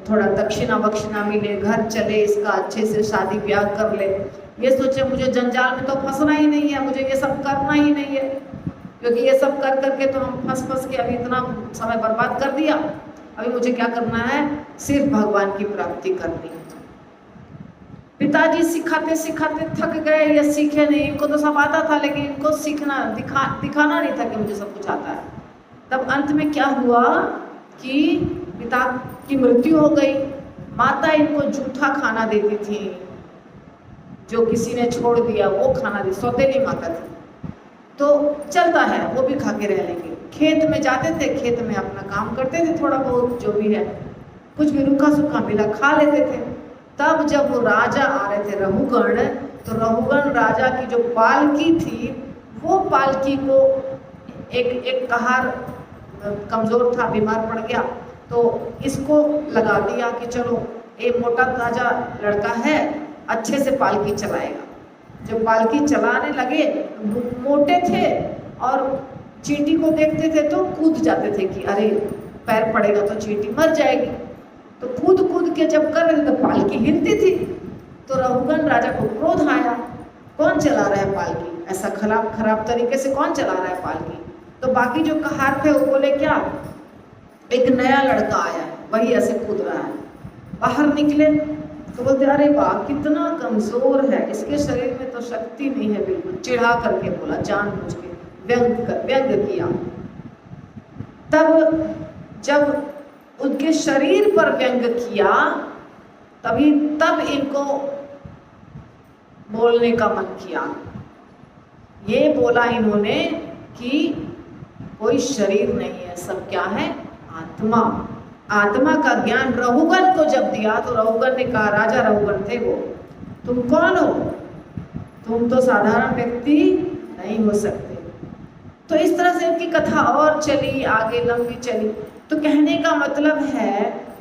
थोड़ा दक्षिणा बक्षिणा मिले, घर चले, इसका अच्छे से शादी ब्याह कर ले। ये सोचे मुझे जंजाल में तो फंसना ही नहीं है, मुझे ये सब करना ही नहीं है, क्योंकि ये सब कर करके तो हम फंस के अभी इतना समय बर्बाद कर दिया, अभी मुझे क्या करना है? सिर्फ भगवान की प्राप्ति करनी है। पिताजी सिखाते सिखाते थक गए, ये सीखे नहीं, इनको तो सब आता था लेकिन इनको सीखना दिखाना नहीं था कि मुझे सब कुछ आता है। तब अंत में क्या हुआ कि पिता की मृत्यु हो गई, माता इनको जूठा खाना देती थी, जो किसी ने छोड़ दिया वो खाना दी, सौतेली माता थी, तो चलता है वो भी खा के रह लेंगे। खेत में जाते थे, खेत में अपना काम करते थे, थोड़ा बहुत जो भी है, कुछ भी रूखा सूखा मिला खा लेते थे। तब जब वो राजा आ रहे थे रहुगण, तो रहुगण राजा की जो पालकी थी, वो पालकी को एक कहार कमजोर था, बीमार पड़ गया, तो इसको लगा दिया कि चलो एक मोटा ताजा लड़का है, अच्छे से पालकी चलाएगा। जब पालकी चलाने लगे, मोटे थे और चींटी को देखते थे तो कूद जाते थे कि अरे पैर पड़ेगा तो चींटी मर जाएगी, तो कूद कूद के जब कर रहे थे तो पालकी हिलती थी। तो रहुगण राजा को क्रोध आया, कौन चला रहा है पालकी, ऐसा खराब तरीके से कौन चला रहा है पालकी। तो बाकी जो कहार थे वो बोले क्या, एक नया लड़का आया है वही ऐसे कूद रहा है। बाहर निकले तो बोलते अरे वाह कितना कमजोर है, इसके शरीर में तो शक्ति नहीं है बिल्कुल। चिढ़ा करके बोला, जानबूझ के व्यंग किया। तब जब उनके शरीर पर व्यंग किया तब इनको बोलने का मन किया। ये बोला इन्होंने कि कोई शरीर नहीं है, सब क्या है? आत्मा। आत्मा का ज्ञान रहुगण को जब दिया तो रहुगण ने कहा, राजा रहुगण थे वो, तुम कौन हो? तुम तो साधारण व्यक्ति नहीं हो सकते। तो इस तरह से इनकी कथा और चली, आगे लंबी चली। तो कहने का मतलब है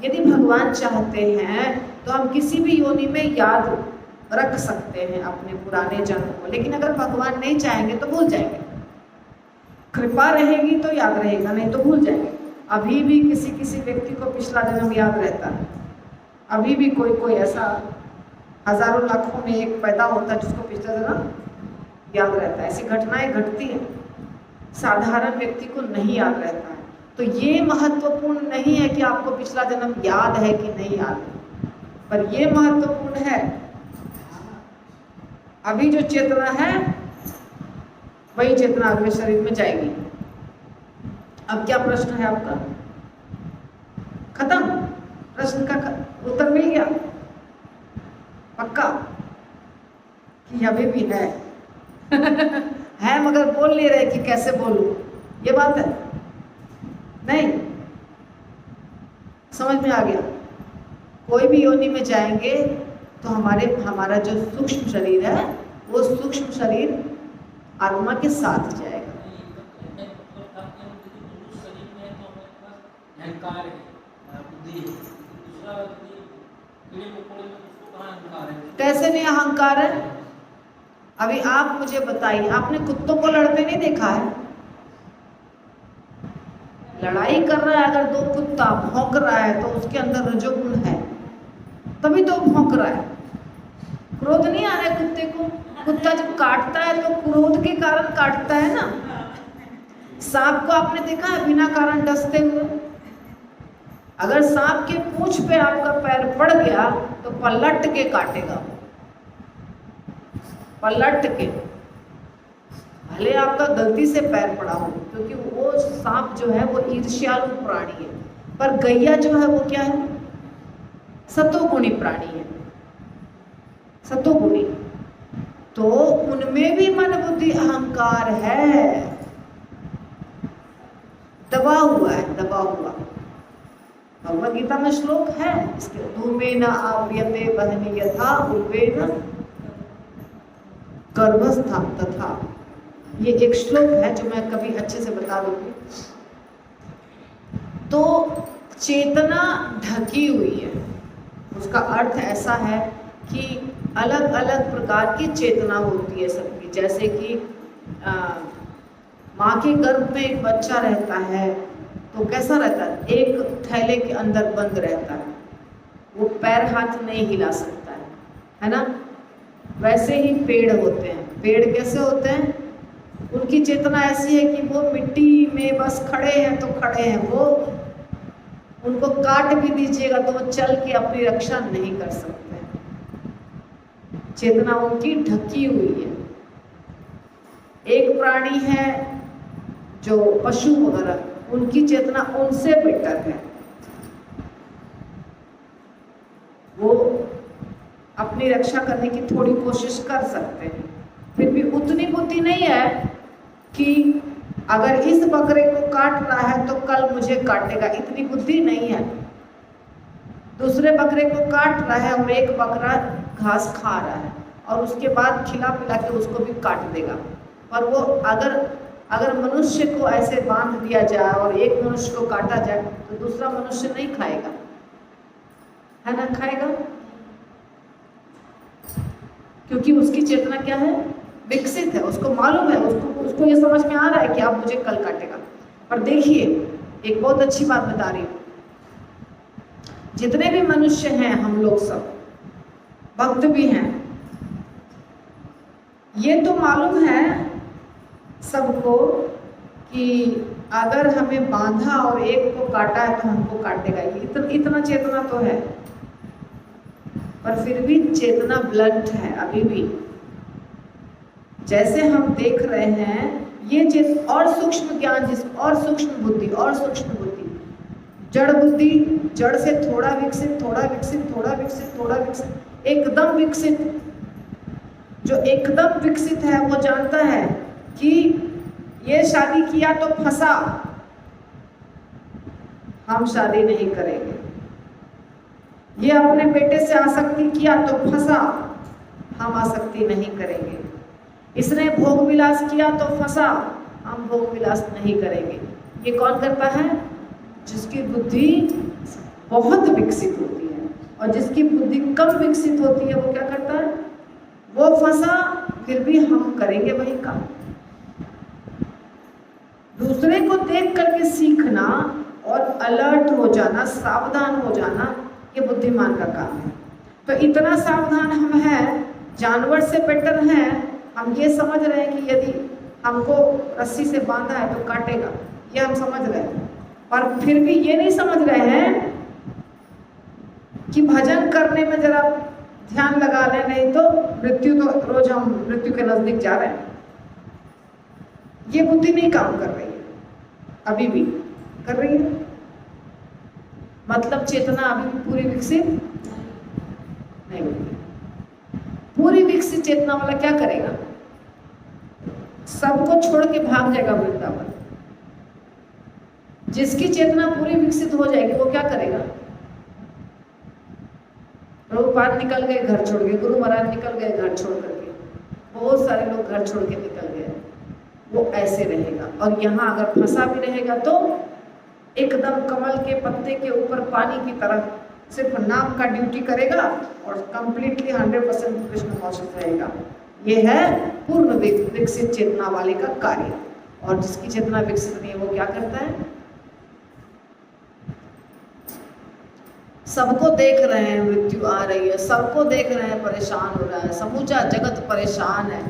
यदि भगवान चाहते हैं तो हम किसी भी योनि में याद रख सकते हैं अपने पुराने जन्म को, लेकिन अगर भगवान नहीं चाहेंगे तो भूल जाएंगे। कृपा रहेगी तो याद रहेगा, नहीं तो भूल जाएंगे। अभी भी किसी व्यक्ति को पिछला जन्म याद रहता है, अभी भी कोई ऐसा हजारों लाखों में एक पैदा होता है जिसको पिछला जन्म याद रहता है। ऐसी घटनाएं घटती हैं, साधारण व्यक्ति को नहीं याद रहता है। तो ये महत्वपूर्ण नहीं है कि आपको पिछला जन्म याद है कि नहीं याद है, पर ये महत्वपूर्ण है अभी जो चेतना है वही चेतना अगले शरीर में जाएगी। अब क्या प्रश्न है आपका? खत्म? प्रश्न का उत्तर मिल गया? पक्का कि अभी भी है? है मगर बोल नहीं रहे कि कैसे बोलूं, ये बात है नहीं समझ में आ गया? कोई भी योनि में जाएंगे तो हमारा जो सूक्ष्म शरीर है वो सूक्ष्म शरीर आत्मा के साथ जाएगा। कैसे नहीं अहंकार है? अभी आप मुझे बताइए, आपने कुत्तों को लड़ते नहीं देखा है? लड़ाई कर रहा है अगर दो कुत्ता भौंक रहा है तो उसके अंदर रजोगुण है, तभी तो भौंक रहा है। क्रोध नहीं आ रहा है कुत्ते को? कुत्ता जब काटता है तो क्रोध के कारण काटता है ना। सांप को आपने देखा है बिना कारण डसते हुए? अगर सांप के पूंछ पे आपका पैर पड़ गया तो पलट के काटेगा, पलट के, भले आपका गलती से पैर पड़ा हो, क्योंकि वो सांप जो है वो ईर्ष्यालु प्राणी है। पर गैया जो है वो क्या है? सतोगुणी प्राणी है, सतोगुणी। तो उनमें भी मन बुद्धि अहंकार है, दबा हुआ है, दबा हुआ। भगवद गीता में श्लोक है इसके, धूमेन आव्रियते वह्नि यथा उर्वेन गर्भस्थं तथा। ये एक श्लोक है जो मैं कभी अच्छे से बता दूंगी। तो चेतना ढकी हुई है, उसका अर्थ ऐसा है कि अलग अलग प्रकार की चेतना होती है सबकी। जैसे कि माँ के गर्भ में एक बच्चा रहता है तो कैसा रहता है? एक थैले के अंदर बंद रहता है, वो पैर हाथ नहीं हिला सकता है ना? वैसे ही पेड़ होते हैं। पेड़ कैसे होते हैं? उनकी चेतना ऐसी है कि वो मिट्टी में बस खड़े हैं तो खड़े हैं, वो उनको काट भी दीजिएगा तो वो चल के अपनी रक्षा नहीं कर सकते। चेतना उनकी ढकी हुई है। एक प्राणी है जो पशु वगैरह, उनकी चेतना उनसे बेटर है, वो अपनी रक्षा करने की थोड़ी कोशिश कर सकते हैं, फिर भी उतनी बुद्धि नहीं है कि अगर इस बकरे को काट रहा है तो कल मुझे काटेगा, इतनी बुद्धि नहीं है। दूसरे बकरे को काट रहा है और एक बकरा घास खा रहा है और उसके बाद खिला पिला के उसको भी काट देगा। पर वो अगर मनुष्य को ऐसे बांध दिया जाए और एक मनुष्य को काटा जाए तो दूसरा मनुष्य नहीं खाएगा, है ना? खाएगा, क्योंकि उसकी चेतना क्या है? विकसित है, उसको मालूम है, उसको ये समझ में आ रहा है कि आप मुझे कल काटेगा। पर देखिए, एक बहुत अच्छी बात बता रही हूँ, जितने भी मनुष्य हैं हम लोग सब भक्त भी हैं, ये तो मालूम है सबको कि अगर हमें बांधा और एक को काटा है तो हमको काटेगा, इतना चेतना तो है। पर फिर भी चेतना ब्लंट है अभी भी। जैसे हम देख रहे हैं ये और सूक्ष्म ज्ञान, और सूक्ष्म बुद्धि, और सूक्ष्म बुद्धि, जड़ बुद्धि, जड़ से थोड़ा विकसित, थोड़ा विकसित, थोड़ा विकसित, थोड़ा विकसित, एकदम विकसित। जो एकदम विकसित है वो जानता है कि ये शादी किया तो फंसा, हम शादी नहीं करेंगे। ये अपने बेटे से आसक्ति किया तो फंसा, हम आसक्ति नहीं करेंगे। इसने भोग विलास किया तो फंसा, हम भोग विलास नहीं करेंगे। ये कौन करता है? जिसकी बुद्धि बहुत विकसित होती है। और जिसकी बुद्धि कम विकसित होती है वो क्या करता है? वो फंसा, फिर भी हम करेंगे वही काम। दूसरे को देख करके सीखना और अलर्ट हो जाना, सावधान हो जाना, ये बुद्धिमान का काम है। तो इतना सावधान हम हैं, जानवर से बेटर हैं। हम ये समझ रहे हैं कि यदि हमको रस्सी से बांधा है तो काटेगा, ये हम समझ रहे हैं। और फिर भी ये नहीं समझ रहे हैं कि भजन करने में जरा ध्यान लगा ले, नहीं तो रोज हम मृत्यु के नजदीक जा रहे हैं। ये बुद्धि नहीं काम कर रही है, अभी भी कर रही है। मतलब चेतना अभी भी पूरी विकसित नहीं हुई। पूरी विकसित चेतना वाला क्या करेगा? सबको छोड़ के भाग जाएगा वृंदावन। जिसकी चेतना पूरी विकसित हो जाएगी वो क्या करेगा? प्रभुपाद निकल गए घर छोड़ के, गुरु महाराज निकल गए घर छोड़ करके, बहुत सारे लोग घर छोड़ के निकल गए। वो ऐसे रहेगा और यहाँ अगर फंसा भी रहेगा तो एकदम कमल के पत्ते के ऊपर पानी की तरह सिर्फ नाम का ड्यूटी करेगा और कंप्लीटली 100% कृष्ण मौजूद रहेगा। ये है पूर्ण विकसित चेतना वाले का कार्य। और जिसकी चेतना विकसित नहीं है वो क्या करता है? सबको देख रहे हैं मृत्यु आ रही है, सबको देख रहे हैं परेशान हो रहा है, समूचा जगत परेशान है,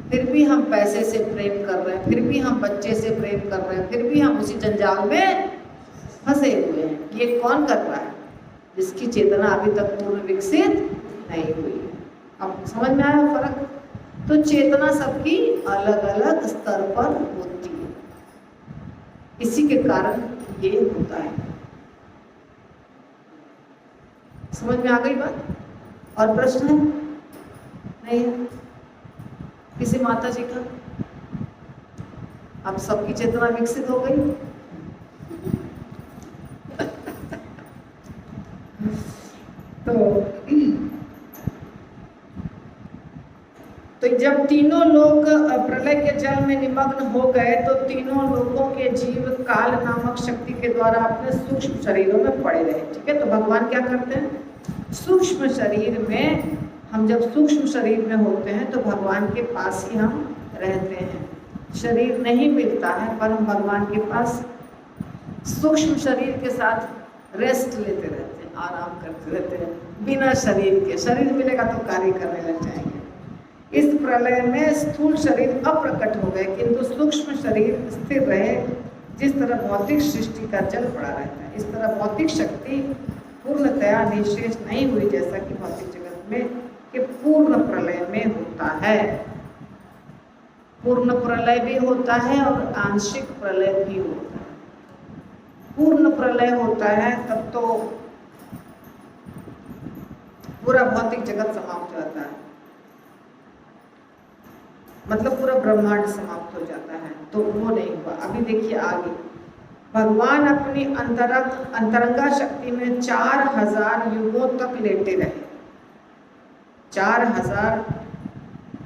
फिर भी हम पैसे से प्रेम कर रहे हैं, फिर भी हम बच्चे से प्रेम कर रहे हैं, फिर भी हम उसी जंजाल में फंसे हुए हैं। ये कौन कर रहा है? जिसकी चेतना अभी तक पूर्ण विकसित नहीं हुई। अब समझ में आया फर्क? तो चेतना सबकी अलग अलग स्तर पर होती है, इसी के कारण ये होता है। समझ में आ गई बात? और प्रश्न है? नहीं है? किसी माता जी का? अब सबकी चेतना विकसित हो गई। तो जब तीनों लोग प्रलय के जल में निमग्न हो गए तो तीनों लोगों के जीव काल नामक शक्ति के द्वारा अपने सूक्ष्म शरीरों में पड़े रहे। ठीक है, तो भगवान क्या करते हैं? सूक्ष्म शरीर में, हम जब सूक्ष्म शरीर में होते हैं तो भगवान के पास ही हम रहते हैं। शरीर नहीं मिलता है पर हम भगवान के पास सूक्ष्म शरीर के साथ रेस्ट लेते रहते हैं, आराम करते रहते हैं बिना शरीर के। शरीर मिलेगा तो कार्य करने लग जाएंगे। इस प्रलय में स्थूल शरीर अप्रकट हो गए किंतु सूक्ष्म शरीर स्थिर रहे। जिस तरह भौतिक सृष्टि का जल पड़ा रहता है, इस तरह भौतिक शक्ति पूर्णतया निशेष नहीं हुई, जैसा कि भौतिक जगत में कि पूर्ण प्रलय में होता है। पूर्ण प्रलय भी होता है और आंशिक प्रलय भी होता है। पूर्ण प्रलय होता है तब तो पूरा भौतिक जगत समाप्त हो जाता है, मतलब पूरा ब्रह्मांड समाप्त हो जाता है। तो वो नहीं हुआ। अभी देखिए आगे, भगवान अपनी अंतरंगा शक्ति में 4000 युगों तक लेटे रहे। 4000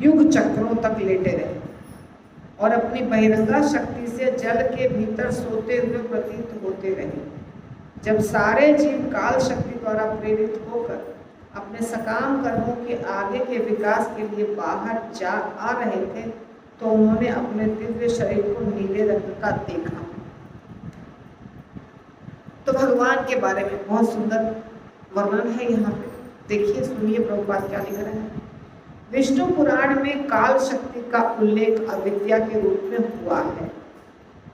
युग चक्रों तक लेटे रहे और अपनी बहिरंगा शक्ति से जल के भीतर सोते हुए प्रतीत होते रहे। जब सारे जीव काल शक्ति द्वारा प्रेरित होकर अपने सकाम कर्मों के आगे के विकास के लिए बाहर आ रहे थे तो उन्होंने अपने दिव्य शरीर को नीले रंग का देखा। तो भगवान के बारे में बहुत सुंदर वर्णन है यहाँ पे। देखिए, सुनिए प्रभुपाद क्या लिख रहे हैं। विष्णु पुराण में काल शक्ति का उल्लेख अविद्या के रूप में हुआ है।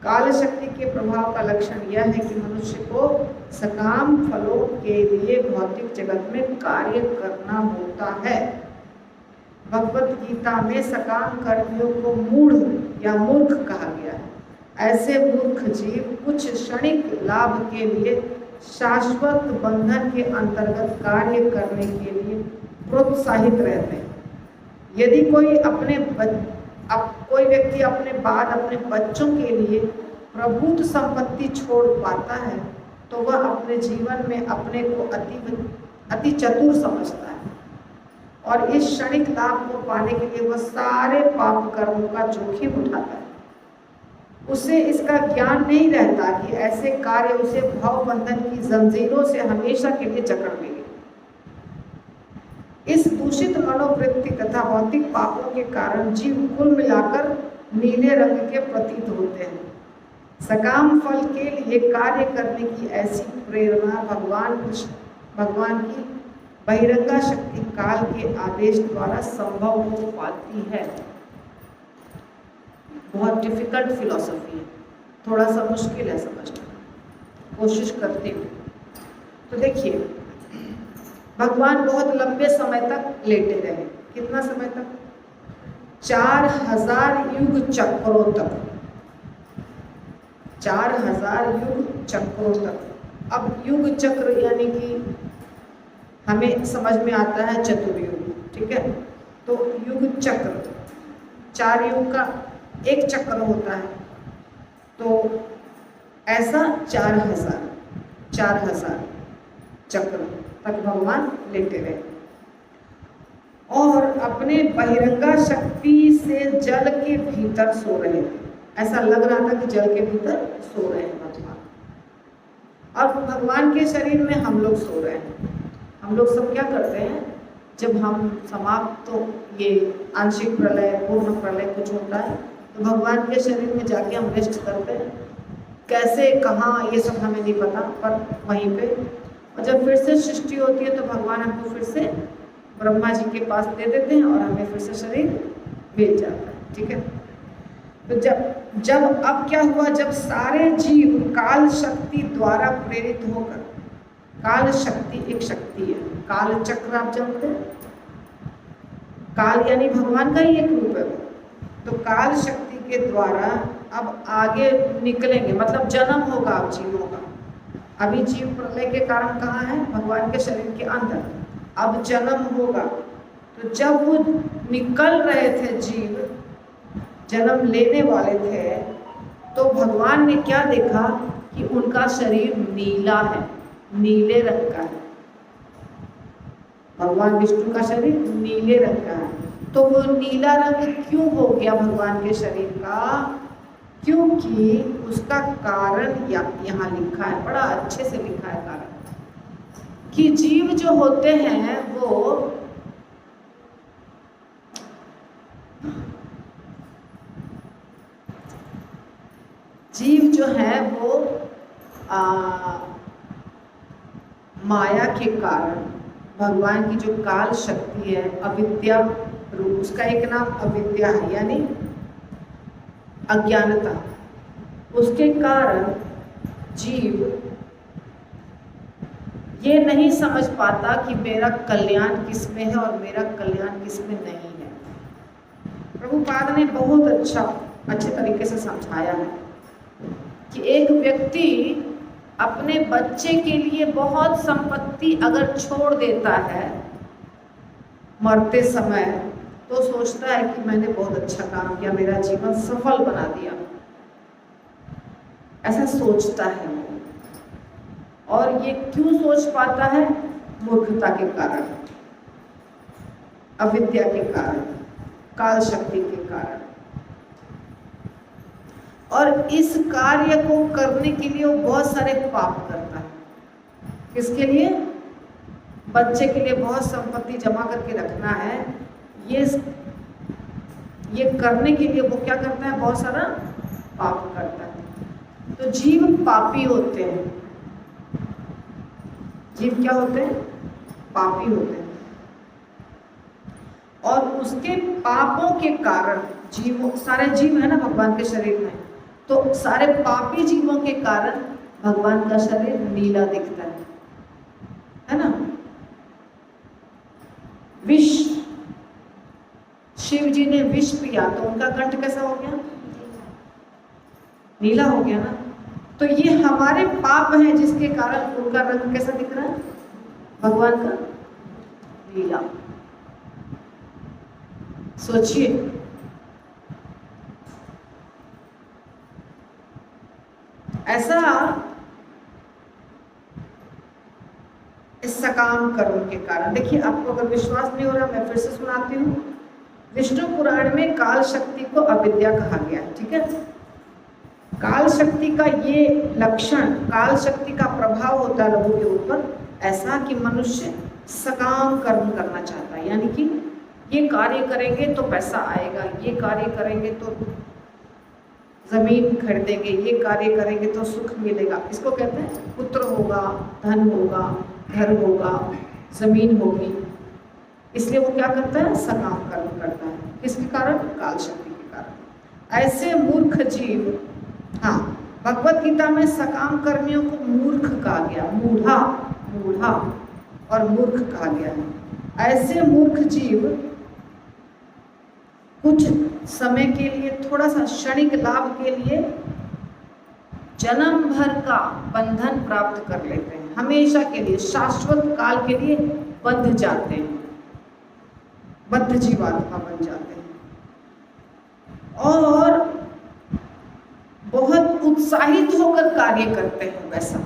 काल शक्ति के प्रभाव का लक्षण यह है कि मनुष्य को सकाम फलों के लिए भौतिक जगत में कार्य करना होता है। भगवत गीता में सकाम कर्मियों को मूढ़ या मूर्ख कहा गया है। ऐसे मूर्ख जीव कुछ क्षणिक लाभ के लिए शाश्वत बंधन के अंतर्गत कार्य करने के लिए प्रोत्साहित रहते हैं। यदि कोई व्यक्ति अपने बाद अपने बच्चों के लिए प्रभुत्व संपत्ति छोड़ पाता है तो वह अपने जीवन में अपने को अति चतुर समझता है और इस क्षणिक लाभ को पाने के लिए वह सारे पाप कर्मों का जोखिम उठाता है। उसे इसका ज्ञान नहीं रहता कि ऐसे कार्य उसे भव बंधन की जंजीरों से हमेशा के लिए जकड़ लेंगे। इस दूषित मनोवृत्ति तथा भौतिक पापों के कारण जीव कुल मिलाकर नीले रंग के प्रतीत होते हैं। सकाम फल के लिए कार्य करने की ऐसी प्रेरणा भगवान की बहिरंगा शक्ति काल के आदेश द्वारा संभव हो पाती है। बहुत डिफिकल्ट फिलॉसफी है, थोड़ा सा मुश्किल है समझना। कोशिश करती हूँ। तो देखिए, भगवान बहुत लंबे समय तक लेटे रहे। कितना समय तक? 4000 युग चक्रों तक। 4000 युग चक्रों तक। अब युग चक्र यानी कि हमें समझ में आता है चतुर्युग, ठीक है? तो युग चक्र, 4 युग का एक चक्र होता है, तो ऐसा 4000 चक्र तक भगवान लेटे रहे और अपने बहिरंगा शक्ति से जल के भीतर सो रहे थे। ऐसा लग रहा था कि जल के भीतर सो रहे हैं भगवान, और भगवान के शरीर में हम लोग सो रहे हैं। हम लोग सब क्या करते हैं, जब हम समाप्त तो ये आंशिक प्रलय, पूर्ण प्रलय कुछ होता है, तो भगवान के शरीर में जाके हम रेस्ट करते हैं। कैसे, कहाँ, ये सब हमें नहीं पता, पर वहीं पे। और जब फिर से सृष्टि होती है तो भगवान हमको फिर से ब्रह्मा जी के पास दे देते हैं और हमें फिर से शरीर मिल जाता है, ठीक है? तो जब अब क्या हुआ, जब सारे जीव काल शक्ति द्वारा प्रेरित होकर, काल शक्ति एक शक्ति है, काल चक्र आप जानते हैं, काल यानी भगवान का ही एक रूप है। तो काल शक्ति के द्वारा अब आगे निकलेंगे, मतलब जन्म होगा अब जीवों का। अभी जीव प्रलय के कारण कहाँ है? भगवान के शरीर के अंदर। अब जन्म होगा, तो जब वो निकल रहे थे जीव, जन्म लेने वाले थे, तो भगवान ने क्या देखा कि उनका शरीर नीला है, नीले रंग का है। भगवान विष्णु का शरीर नीले रंग का है। तो वो नीला रंग क्यों हो गया भगवान के शरीर का? क्योंकि उसका कारण यहाँ लिखा है, बड़ा अच्छे से लिखा है कारण, कि जीव जो होते हैं वो जीव जो है वो माया के कारण, भगवान की जो काल शक्ति है, अविद्या रूप, उसका एक नाम अविद्या है यानी अज्ञानता, उसके कारण जीव ये नहीं समझ पाता कि मेरा कल्याण किस में है और मेरा कल्याण किस में नहीं है। प्रभुपाद ने बहुत अच्छे तरीके से समझाया है कि एक व्यक्ति अपने बच्चे के लिए बहुत संपत्ति अगर छोड़ देता है मरते समय, तो सोचता है कि मैंने बहुत अच्छा काम किया, मेरा जीवन सफल बना दिया, ऐसा सोचता है वो। और ये क्यों सोच पाता है? मूर्खता के कारण, अविद्या के कारण, काल शक्ति के कारण। और इस कार्य को करने के लिए वो बहुत सारे पाप करता है। किसके लिए? बच्चे के लिए बहुत संपत्ति जमा करके रखना है, ये करने के लिए वो क्या करता है? बहुत सारा पाप करता है। तो जीव पापी होते हैं। जीव क्या होते हैं? पापी होते हैं। और उसके पापों के कारण जीवों, सारे जीव है ना भगवान के शरीर में, तो सारे पापी जीवों के कारण भगवान का शरीर नीला दिखता है ना? विष, शिव जी ने विष पिया तो उनका कंठ कैसा हो गया? नीला हो गया ना? तो ये हमारे पाप हैं जिसके कारण उनका रंग कैसा दिख रहा है? भगवान का नीला। सोचिए, ऐसा इस सकाम कर्म के कारण। देखिए, आपको अगर विश्वास नहीं हो रहा, मैं फिर से सुनाती हूँ। विष्णु पुराण में काल शक्ति को अविद्या कहा गया है, ठीक है? काल शक्ति का ये लक्षण, काल शक्ति का प्रभाव होता है लोगों के ऊपर ऐसा कि मनुष्य सकाम कर्म करना चाहता है, यानी कि ये कार्य करेंगे तो पैसा आएगा, ये कार्य करेंगे तो जमीन खरीदेंगे, ये कार्य करेंगे तो सुख मिलेगा। इसको कहते हैं पुत्र होगा, धन होगा, घर होगा, जमीन होगी। इसलिए वो क्या करता है? सकाम कर्म करता है। किसके कारण? काल शक्ति के कारण। ऐसे मूर्ख जीव, हाँ, भगवत गीता में सकाम कर्मियों को मूर्ख कहा गया, मूढ़ा, मूढ़ा और मूर्ख कहा गया है। ऐसे मूर्ख जीव कुछ समय के लिए, थोड़ा सा क्षणिक लाभ के लिए जन्म भर का बंधन प्राप्त कर लेते हैं, हमेशा के लिए, शाश्वत काल के लिए बंध जाते हैं, बद्ध जीवात्मा बन जाते हैं और बहुत उत्साहित होकर कार्य करते हैं। वैसा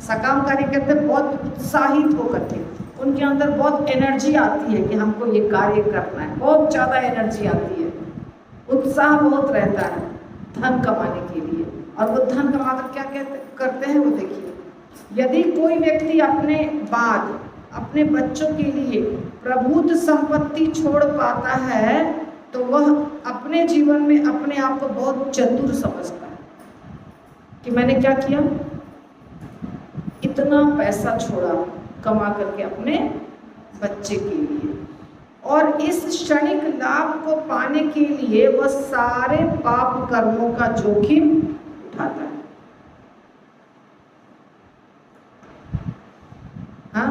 सकाम कार्य करते हैं बहुत उत्साहित होकर के, उनके अंदर बहुत एनर्जी आती है कि हमको ये कार्य करना है, बहुत ज़्यादा एनर्जी आती है, उत्साह बहुत रहता है धन कमाने के लिए। और वो धन कमाकर क्या करते हैं वो देखिए, यदि कोई व्यक्ति अपने बाद अपने बच्चों के लिए प्रभुत्व संपत्ति छोड़ पाता है तो वह अपने जीवन में अपने आप को बहुत चतुर समझता है कि मैंने क्या किया, इतना पैसा छोड़ा कमा करके अपने बच्चे के लिए, और इस क्षणिक लाभ को पाने के लिए वह सारे पाप कर्मों का जोखिम उठाता है। हाँ,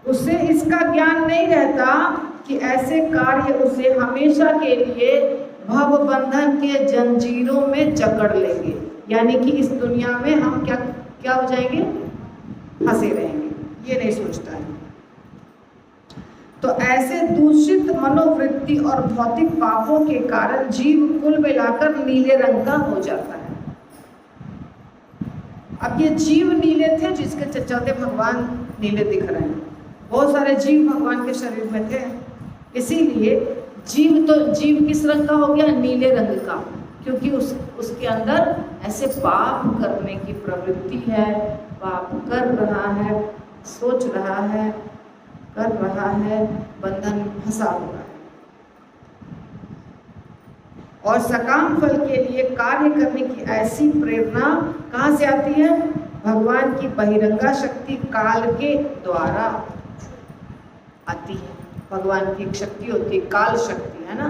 उसे इसका ज्ञान नहीं रहता कि ऐसे कार्य उसे हमेशा के लिए भव बंधन के जंजीरों में जकड़ लेंगे, यानी कि इस दुनिया में हम क्या हो जाएंगे, फंसे रहेंगे, ये नहीं सोचता है। तो ऐसे दूषित मनोवृत्ति और भौतिक पापों के कारण जीव कुल मिलाकर नीले रंग का हो जाता है। अब ये जीव नीले थे जिसके चलते भगवान नीले दिख रहे हैं, बहुत सारे जीव भगवान के शरीर में थे, इसीलिए जीव किस रंग का हो गया, नीले रंग का, क्योंकि उसके अंदर ऐसे पाप करने की प्रवृत्ति है, पाप कर रहा है, सोच रहा है, कर रहा है, बंधन फंसा हुआ है। और सकाम फल के लिए कार्य करने की ऐसी प्रेरणा कहाँ से आती है, भगवान की बहिरंगा शक्ति काल के द्वारा आती है। भगवान की एक शक्ति होती है, काल शक्ति है ना,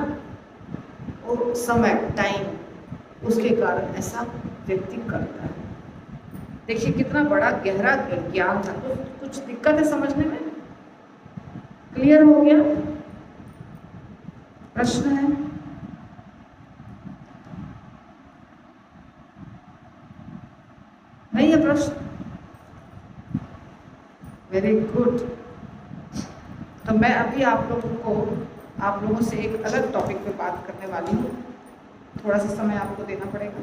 वो समय, टाइम, उसके कारण ऐसा व्यक्ति करता है। देखिए कितना बड़ा गहरा ज्ञान था। कुछ दिक्कत है समझने में? क्लियर हो गया? प्रश्न है? नहीं है प्रश्न? Very good. तो मैं अभी आप लोगों से एक अलग टॉपिक पे बात करने वाली हूँ, थोड़ा सा समय आपको देना पड़ेगा।